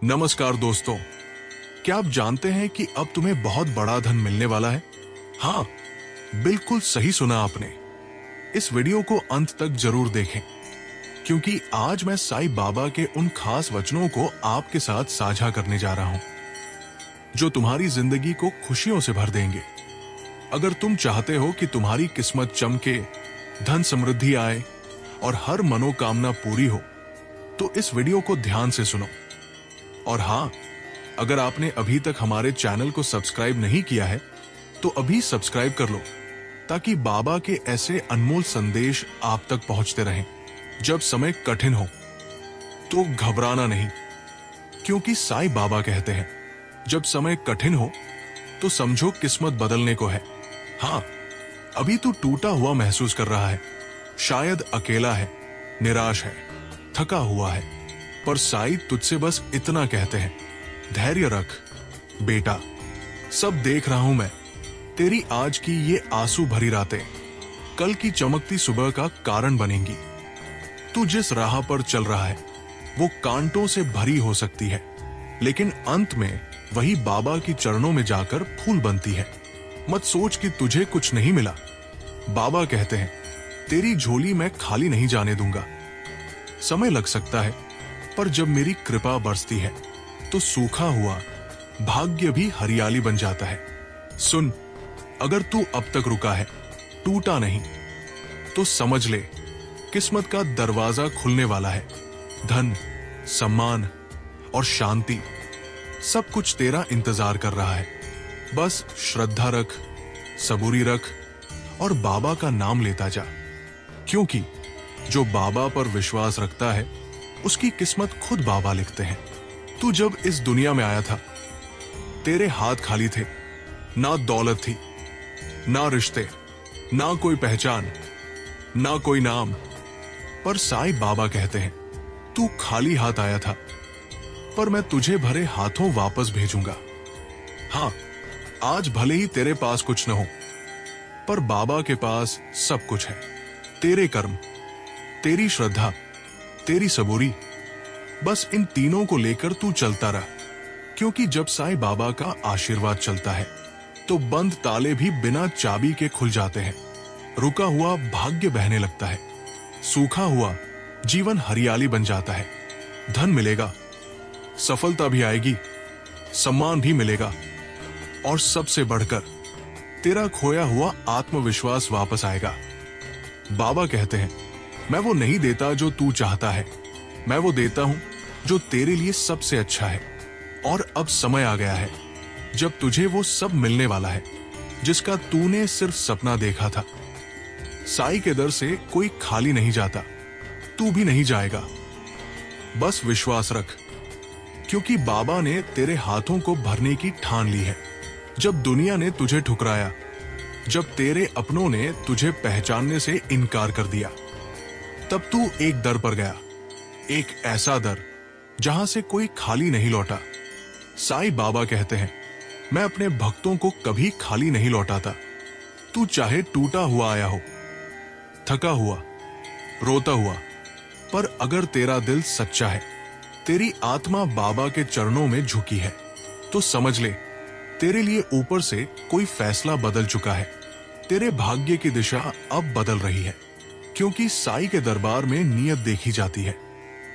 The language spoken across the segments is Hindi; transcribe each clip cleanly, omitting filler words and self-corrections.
नमस्कार दोस्तों, क्या आप जानते हैं कि अब तुम्हें बहुत बड़ा धन मिलने वाला है? हाँ, बिल्कुल सही सुना आपने। इस वीडियो को अंत तक जरूर देखें, क्योंकि आज मैं साईं बाबा के उन खास वचनों को आपके साथ साझा करने जा रहा हूं, जो तुम्हारी जिंदगी को खुशियों से भर देंगे। अगर तुम चाहते हो कि तुम्हारी किस्मत चमके, धन समृद्धि आए और हर मनोकामना पूरी हो, तो इस वीडियो को ध्यान से सुनो। और हाँ, अगर आपने अभी तक हमारे चैनल को सब्सक्राइब नहीं किया है, तो अभी सब्सक्राइब कर लो, ताकि बाबा के ऐसे अनमोल संदेश आप तक पहुंचते रहें। जब समय कठिन हो तो घबराना नहीं, क्योंकि साईं बाबा कहते हैं, जब समय कठिन हो तो समझो किस्मत बदलने को है। हाँ, अभी तू टूटा हुआ महसूस कर रहा है, शायद अकेला है, निराश है, थका हुआ है, पर साईं तुझसे बस इतना कहते हैं, धैर्य रख बेटा, सब देख रहा हूं मैं। तेरी आज की ये आंसू भरी रातें कल की चमकती सुबह का कारण बनेंगी। तू जिस राह पर चल रहा है वो कांटों से भरी हो सकती है, लेकिन अंत में वही बाबा की चरणों में जाकर फूल बनती है। मत सोच कि तुझे कुछ नहीं मिला। बाबा कहते हैं, तेरी झोली मैं खाली नहीं जाने दूंगा। समय लग सकता है, पर जब मेरी कृपा बरसती है तो सूखा हुआ भाग्य भी हरियाली बन जाता है। सुन, अगर तू अब तक रुका है, टूटा नहीं, तो समझ ले, किस्मत का दरवाजा खुलने वाला है। धन, सम्मान और शांति, सब कुछ तेरा इंतजार कर रहा है। बस श्रद्धा रख, सबूरी रख और बाबा का नाम लेता जा, क्योंकि जो बाबा पर विश्वास रखता है उसकी किस्मत खुद बाबा लिखते हैं। तू जब इस दुनिया में आया था, तेरे हाथ खाली थे, ना दौलत थी, ना रिश्ते, ना कोई पहचान, ना कोई नाम। पर साईं बाबा कहते हैं, तू खाली हाथ आया था, पर मैं तुझे भरे हाथों वापस भेजूंगा। हाँ, आज भले ही तेरे पास कुछ न हो, पर बाबा के पास सब कुछ है। तेरे कर्म, तेरी श्रद्धा, तेरी सबूरी, बस इन तीनों को लेकर तू चलता रह, क्योंकि जब साईं बाबा का आशीर्वाद चलता है तो बंद ताले भी बिना चाबी के खुल जाते हैं। रुका हुआ भाग्य बहने लगता है, सूखा हुआ जीवन हरियाली बन जाता है। धन मिलेगा, सफलता भी आएगी, सम्मान भी मिलेगा, और सबसे बढ़कर तेरा खोया हुआ आत्मविश्वास वापस आएगा। बाबा कहते हैं, मैं वो नहीं देता जो तू चाहता है, मैं वो देता हूं जो तेरे लिए सबसे अच्छा है। और अब समय आ गया है जब तुझे वो सब मिलने वाला है जिसका तूने सिर्फ सपना देखा था। साईं के दर से कोई खाली नहीं जाता, तू भी नहीं जाएगा। बस विश्वास रख, क्योंकि बाबा ने तेरे हाथों को भरने की ठान ली है। जब दुनिया ने तुझे ठुकराया, जब तेरे अपनों ने तुझे पहचानने से इनकार कर दिया, तब तू एक दर पर गया, एक ऐसा दर जहां से कोई खाली नहीं लौटा। साईं बाबा कहते हैं, मैं अपने भक्तों को कभी खाली नहीं लौटाता। तू चाहे टूटा हुआ आया हो, थका हुआ, रोता हुआ, पर अगर तेरा दिल सच्चा है, तेरी आत्मा बाबा के चरणों में झुकी है, तो समझ ले, तेरे लिए ऊपर से कोई फैसला बदल चुका है। तेरे भाग्य की दिशा अब बदल रही है, क्योंकि साईं के दरबार में नियत देखी जाती है।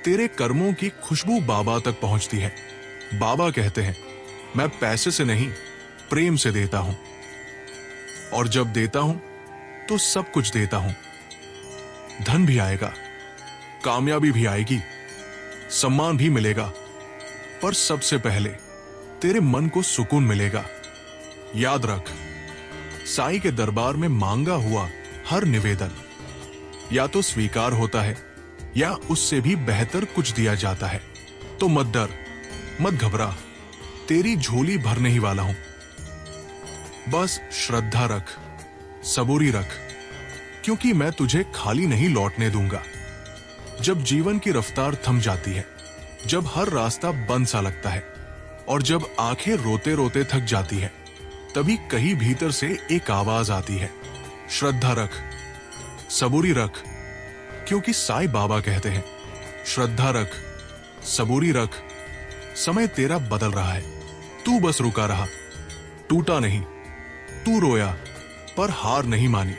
तेरे कर्मों की खुशबू बाबा तक पहुंचती है। बाबा कहते हैं, मैं पैसे से नहीं, प्रेम से देता हूं, और जब देता हूं तो सब कुछ देता हूं। धन भी आएगा, कामयाबी भी आएगी, सम्मान भी मिलेगा, पर सबसे पहले तेरे मन को सुकून मिलेगा। याद रख, साईं के दरबार में मांगा हुआ हर निवेदन या तो स्वीकार होता है या उससे भी बेहतर कुछ दिया जाता है। तो मत डर, मत घबरा, तेरी झोली भरने ही वाला हूं। बस श्रद्धा रख, सबूरी रख, क्योंकि मैं तुझे खाली नहीं लौटने दूंगा। जब जीवन की रफ्तार थम जाती है, जब हर रास्ता बंद सा लगता है, और जब आंखें रोते रोते थक जाती है, तभी कहीं भीतर से एक आवाज आती है, श्रद्धा रख, सबूरी रख, क्योंकि साईं बाबा कहते हैं, श्रद्धा रख, सबूरी रख, समय तेरा बदल रहा है, तू बस रुका रहा, टूटा नहीं। तू रोया पर हार नहीं मानी,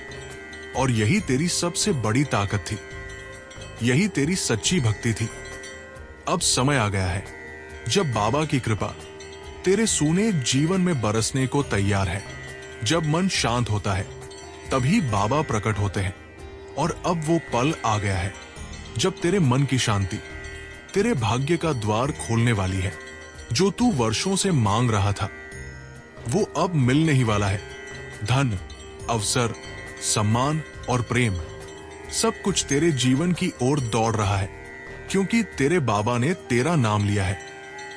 और यही तेरी सबसे बड़ी ताकत थी, यही तेरी सच्ची भक्ति थी। अब समय आ गया है जब बाबा की कृपा तेरे सूने जीवन में बरसने को तैयार है। जब मन शांत होता है तभी बाबा प्रकट होते हैं, और अब वो पल आ गया है जब तेरे मन की शांति तेरे भाग्य का द्वार खोलने वाली है। जो तू वर्षों से मांग रहा था वो अब मिलने ही वाला है। धन, अवसर, सम्मान और प्रेम, सब कुछ तेरे जीवन की ओर दौड़ रहा है, क्योंकि तेरे बाबा ने तेरा नाम लिया है।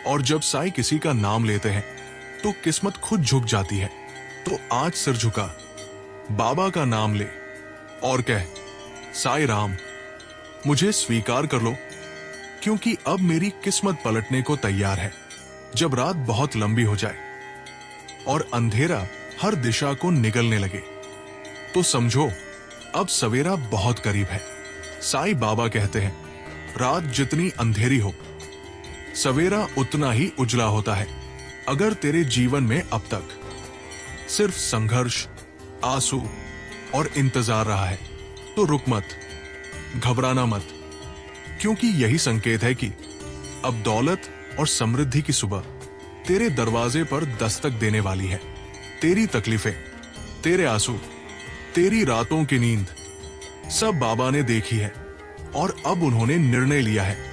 और जब साईं किसी का नाम लेते हैं तो किस्मत खुद झुक जाती है। तो आज सिर झुका, बाबा का नाम ले और कह, साईं राम, मुझे स्वीकार कर लो, क्योंकि अब मेरी किस्मत पलटने को तैयार है। जब रात बहुत लंबी हो जाए और अंधेरा हर दिशा को निगलने लगे तो समझो अब सवेरा बहुत करीब है। साईं बाबा कहते हैं, रात जितनी अंधेरी हो सवेरा उतना ही उजला होता है। अगर तेरे जीवन में अब तक सिर्फ संघर्ष, आंसू और इंतजार रहा है तो रुक मत, घबराना मत, क्योंकि यही संकेत है कि अब दौलत और समृद्धि की सुबह तेरे दरवाजे पर दस्तक देने वाली है। तेरी तकलीफें, तेरे आंसू, तेरी रातों की नींद सब बाबा ने देखी है, और अब उन्होंने निर्णय लिया है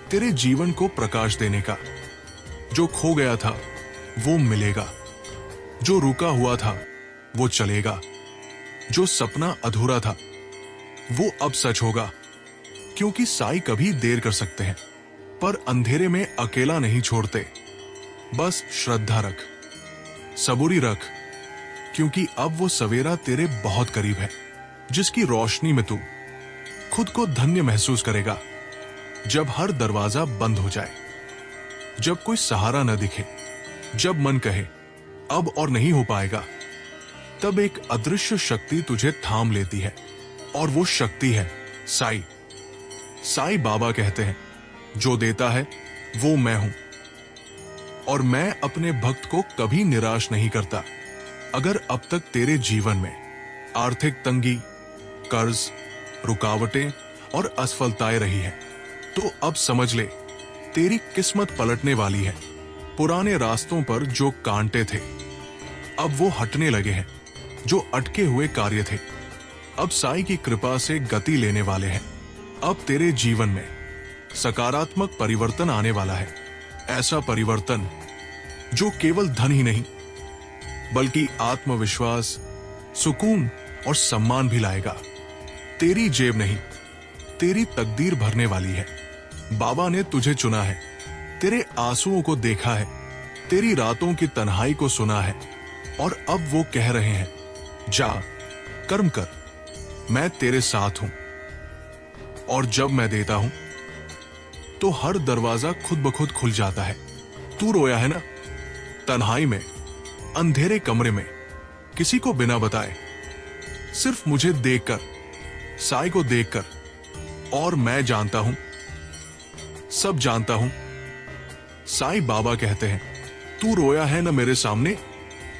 तेरे जीवन को प्रकाश देने का। जो खो गया था वो मिलेगा, जो रुका हुआ था वो चलेगा, जो सपना अधूरा था वो अब सच होगा। क्योंकि साईं कभी देर कर सकते हैं पर अंधेरे में अकेला नहीं छोड़ते। बस श्रद्धा रख, सबूरी रख, क्योंकि अब वो सवेरा तेरे बहुत करीब है, जिसकी रोशनी में तू खुद को धन्य महसूस करेगा। जब हर दरवाजा बंद हो जाए, जब कोई सहारा न दिखे, जब मन कहे अब और नहीं हो पाएगा, तब एक अदृश्य शक्ति तुझे थाम लेती है, और वो शक्ति है साईं। साईं बाबा कहते हैं, जो देता है वो मैं हूं, और मैं अपने भक्त को कभी निराश नहीं करता। अगर अब तक तेरे जीवन में आर्थिक तंगी, कर्ज, रुकावटें और असफलताएं रही हैं, तो अब समझ ले तेरी किस्मत पलटने वाली है। पुराने रास्तों पर जो कांटे थे अब वो हटने लगे हैं, जो अटके हुए कार्य थे अब साईं की कृपा से गति लेने वाले हैं। अब तेरे जीवन में सकारात्मक परिवर्तन आने वाला है, ऐसा परिवर्तन जो केवल धन ही नहीं बल्कि आत्मविश्वास, सुकून और सम्मान भी लाएगा। तेरी जेब नहीं, तेरी तकदीर भरने वाली है। बाबा ने तुझे चुना है, तेरे आंसुओं को देखा है, तेरी रातों की तन्हाई को सुना है, और अब वो कह रहे हैं, जा कर्म कर, मैं तेरे साथ हूं। और जब मैं देता हूं तो हर दरवाजा खुद ब खुद खुल जाता है। तू रोया है ना, तन्हाई में, अंधेरे कमरे में, किसी को बिना बताए, सिर्फ मुझे देखकर, साईं को देखकर, और मैं जानता हूं, सब जानता हूं। साईं बाबा कहते हैं, तू रोया है ना मेरे सामने,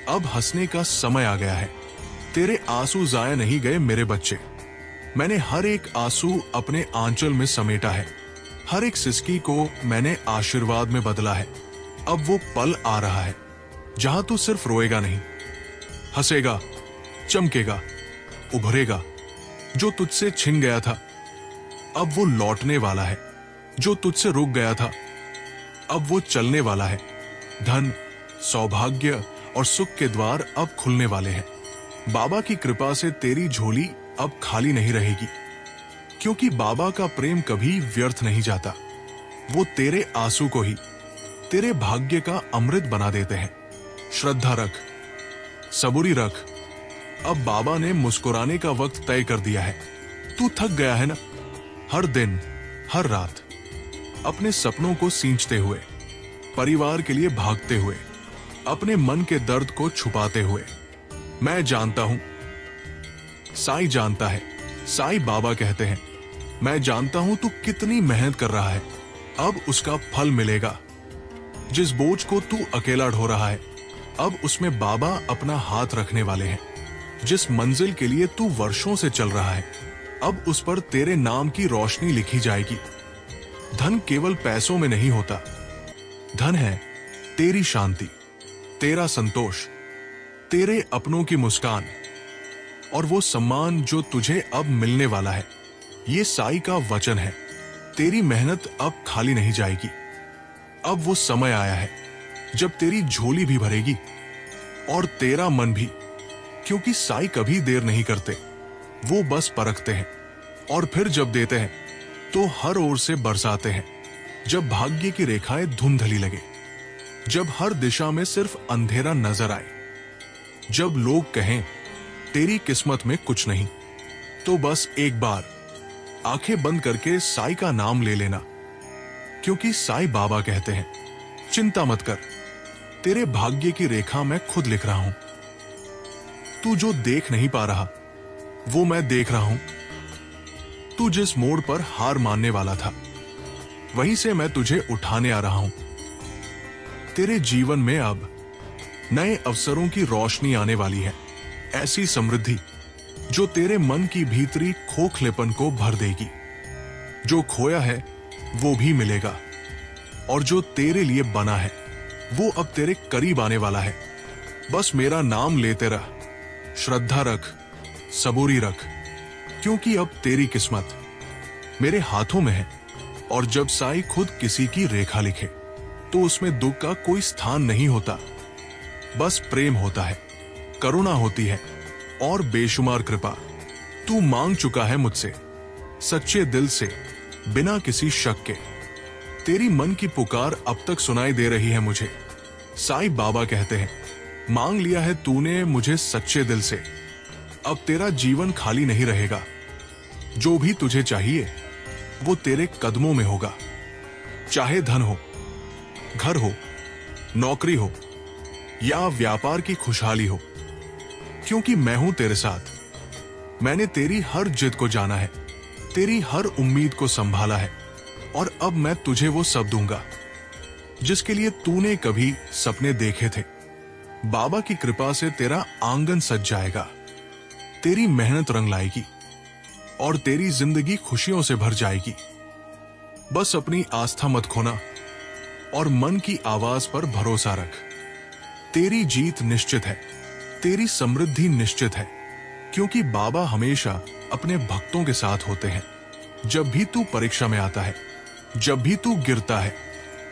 अब हंसने का समय आ गया है। तेरे आंसू जाया नहीं गए मेरे बच्चे, मैंने हर एक आंसू अपने आंचल में समेटा है, हर एक सिसकी को मैंने आशीर्वाद में बदला है। अब वो पल आ रहा है जहां तू सिर्फ रोएगा नहीं, हंसेगा, चमकेगा, उभरेगा। जो तुझसे छिन गया था अब वो लौटने वाला है, जो तुझसे रुक गया था अब वो चलने वाला है। धन, सौभाग्य और सुख के द्वार अब खुलने वाले हैं। बाबा की कृपा से तेरी झोली अब खाली नहीं रहेगी, क्योंकि बाबा का प्रेम कभी व्यर्थ नहीं जाता। वो तेरे आंसू को ही तेरे भाग्य का अमृत बना देते हैं। श्रद्धा रख, सबूरी रख, अब बाबा ने मुस्कुराने का वक्त तय कर दिया है। तू थक गया है ना, हर दिन, हर रात अपने सपनों को सींचते हुए, परिवार के लिए भागते हुए, अपने मन के दर्द को छुपाते हुए। मैं जानता हूं, साईं जानता है। साईं बाबा कहते हैं, मैं जानता हूं तू कितनी मेहनत कर रहा है, अब उसका फल मिलेगा। जिस बोझ को तू अकेला ढो रहा है, अब उसमें बाबा अपना हाथ रखने वाले हैं। जिस मंजिल के लिए तू वर्षों से चल रहा है, अब उस पर तेरे नाम की रोशनी लिखी जाएगी। धन केवल पैसों में नहीं होता, धन है तेरी शांति, तेरा संतोष, तेरे अपनों की मुस्कान और वो सम्मान जो तुझे अब मिलने वाला है। ये साईं का वचन है, तेरी मेहनत अब खाली नहीं जाएगी। अब वो समय आया है जब तेरी झोली भी भरेगी और तेरा मन भी, क्योंकि साईं कभी देर नहीं करते, वो बस परखते हैं और फिर जब देते हैं तो हर ओर से बरसाते हैं। जब भाग्य की रेखाएं धुंधली लगे, जब हर दिशा में सिर्फ अंधेरा नजर आए, जब लोग कहें तेरी किस्मत में कुछ नहीं, तो बस एक बार आंखें बंद करके साईं का नाम ले लेना, क्योंकि साईं बाबा कहते हैं, चिंता मत कर, तेरे भाग्य की रेखा मैं खुद लिख रहा हूं। तू जो देख नहीं पा रहा, वो मैं देख रहा हूं। तू जिस मोड़ पर हार मानने वाला था, वहीं से मैं तुझे उठाने आ रहा हूं। तेरे जीवन में अब नए अवसरों की रोशनी आने वाली है, ऐसी समृद्धि जो तेरे मन की भीतरी खोखलेपन को भर देगी। जो खोया है वो भी मिलेगा, और जो तेरे लिए बना है वो अब तेरे करीब आने वाला है। बस मेरा नाम लेते रह, श्रद्धा रख, सबूरी रख, क्योंकि अब तेरी किस्मत मेरे हाथों में है। और जब साईं खुद किसी की रेखा लिखे तो उसमें दुख का कोई स्थान नहीं होता, बस प्रेम होता है, करुणा होती है और बेशुमार कृपा। तू मांग चुका है मुझसे सच्चे दिल से, बिना किसी शक के। तेरी मन की पुकार अब तक सुनाई दे रही है मुझे। साईं बाबा कहते हैं, मांग लिया है तूने मुझे सच्चे दिल से, अब तेरा जीवन खाली नहीं रहेगा। जो भी तुझे चाहिए वो तेरे कदमों में होगा, चाहे धन हो, घर हो, नौकरी हो या व्यापार की खुशहाली हो, क्योंकि मैं हूं तेरे साथ। मैंने तेरी हर जिद को जाना है, तेरी हर उम्मीद को संभाला है, और अब मैं तुझे वो सब दूंगा जिसके लिए तूने कभी सपने देखे थे। बाबा की कृपा से तेरा आंगन सज जाएगा, तेरी मेहनत रंग लाएगी और तेरी जिंदगी खुशियों से भर जाएगी। बस अपनी आस्था मत खोना और मन की आवाज पर भरोसा रख। तेरी जीत निश्चित है, तेरी समृद्धि निश्चित है, क्योंकि बाबा हमेशा अपने भक्तों के साथ होते हैं। जब भी तू परीक्षा में आता है, जब भी तू गिरता है,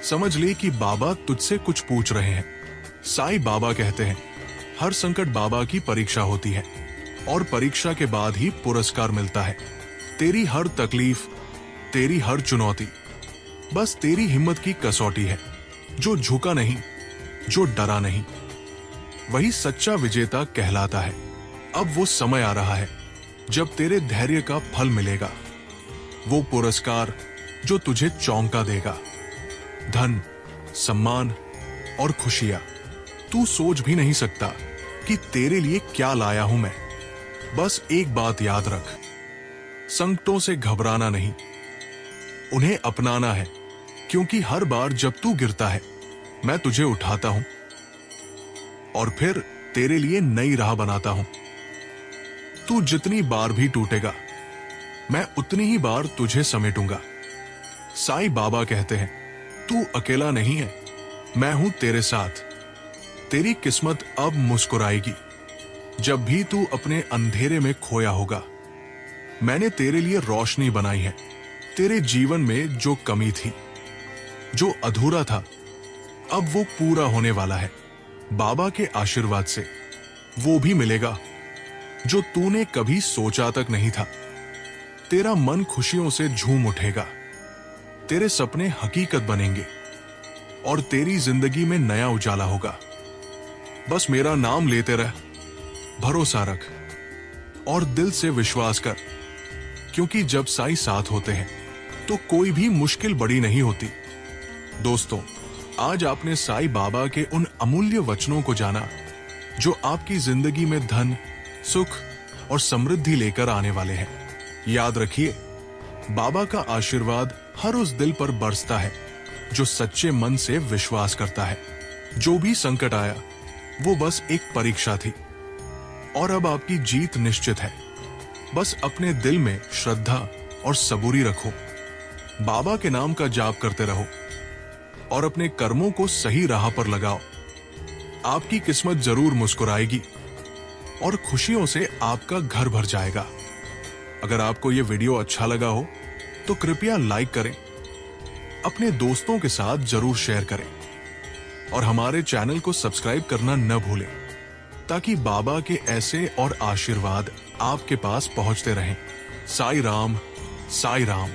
समझ ले कि बाबा तुझसे कुछ पूछ रहे हैं। साईं बाबा कहते हैं, हर संकट बाबा की परीक्षा होती है और परीक्षा के बाद ही पुरस्कार मिलता है। तेरी हर तकलीफ, तेरी हर चुनौती बस तेरी हिम्मत की कसौटी है। जो झुका नहीं, जो डरा नहीं, वही सच्चा विजेता कहलाता है। अब वो समय आ रहा है जब तेरे धैर्य का फल मिलेगा, वो पुरस्कार जो तुझे चौंका देगा। धन, सम्मान और खुशियां तू सोच भी नहीं सकता कि तेरे लिए क्या लाया हूं मैं। बस एक बात याद रख, संकटों से घबराना नहीं, उन्हें अपनाना है, क्योंकि हर बार जब तू गिरता है मैं तुझे उठाता हूं और फिर तेरे लिए नई राह बनाता हूं। तू जितनी बार भी टूटेगा, मैं उतनी ही बार तुझे समेटूंगा। साईं बाबा कहते हैं, तू अकेला नहीं है, मैं हूं तेरे साथ। तेरी किस्मत अब मुस्कुराएगी जब भी तू अपने अंधेरे में खोया होगा। मैंने तेरे लिए रोशनी बनाई है। तेरे जीवन में जो कमी थी, जो अधूरा था, अब वो पूरा होने वाला है। बाबा के आशीर्वाद से वो भी मिलेगा जो तूने कभी सोचा तक नहीं था। तेरा मन खुशियों से झूम उठेगा, तेरे सपने हकीकत बनेंगे और तेरी जिंदगी में नया उजाला होगा। बस मेरा नाम लेते रह, भरोसा रख और दिल से विश्वास कर, क्योंकि जब साईं साथ होते हैं तो कोई भी मुश्किल बड़ी नहीं होती। दोस्तों, आज आपने साईं बाबा के उन अमूल्य वचनों को जाना जो आपकी जिंदगी में धन, सुख और समृद्धि लेकर आने वाले हैं। याद रखिए, बाबा का आशीर्वाद हर उस दिल पर बरसता है जो सच्चे मन से विश्वास करता है। जो भी संकट आया वो बस एक परीक्षा थी और अब आपकी जीत निश्चित है। बस अपने दिल में श्रद्धा और सबूरी रखो, बाबा के नाम का जाप करते रहो और अपने कर्मों को सही राह पर लगाओ। आपकी किस्मत जरूर मुस्कुराएगी और खुशियों से आपका घर भर जाएगा। अगर आपको यह वीडियो अच्छा लगा हो तो कृपया लाइक करें, अपने दोस्तों के साथ जरूर शेयर करें और हमारे चैनल को सब्सक्राइब करना न भूलें, ताकि बाबा के ऐसे और आशीर्वाद आपके पास पहुंचते रहें। साईं राम, साईं राम।